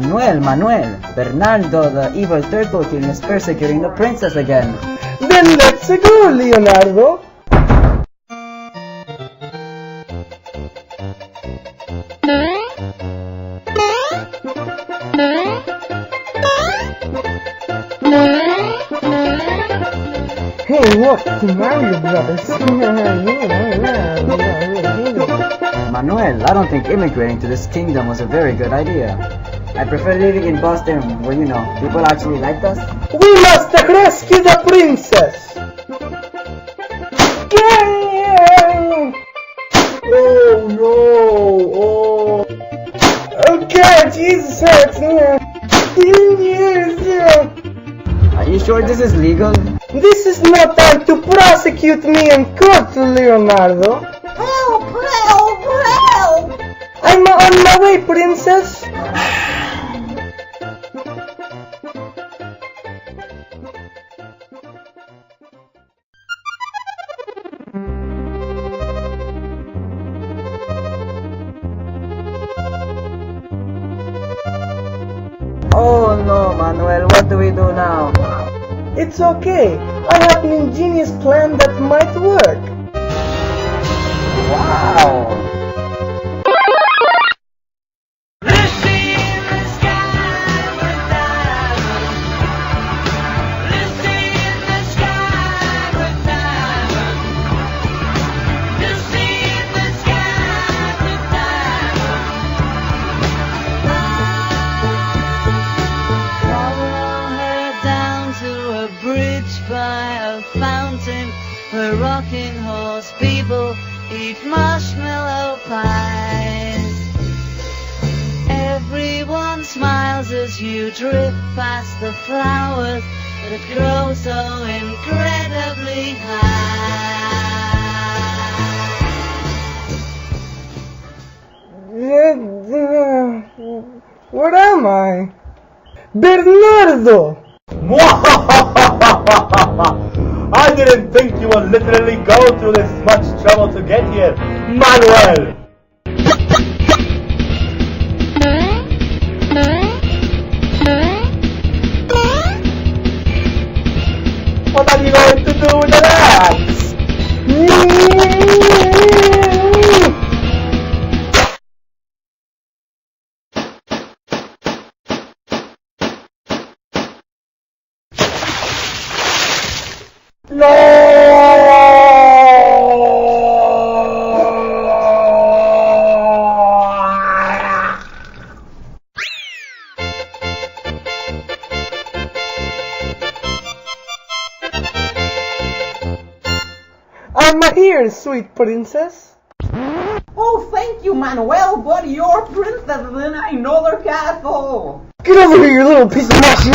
Manuel, Bernardo, the evil Turtle King, is persecuting the princess again. Then let's go, Leonardo. Hey, look, the Mario Brothers. Manuel, I don't think immigrating to this kingdom was a very good idea. I prefer living in Boston where, people actually liked us. We must rescue the princess! Oh no! Oh! Okay, Jesus hurts me! Are you sure this is legal? This is not time to prosecute me in court, Leonardo! Help! Help! Help! I'm on my way, princess! Oh no, Manuel, what do we do now? It's okay. I have an ingenious plan that might work. Wow! Where rocking horse people eat marshmallow pies. Everyone smiles as you drift past the flowers that grow so incredibly high. Where am I? Bernardo! I didn't think you would literally go through this much trouble to get here, Manuel! What are you going to do with the axe? I'm here, sweet princess. Oh, thank you, Manuel, but you're princess in another castle. Get over here, you little piece of mushroom!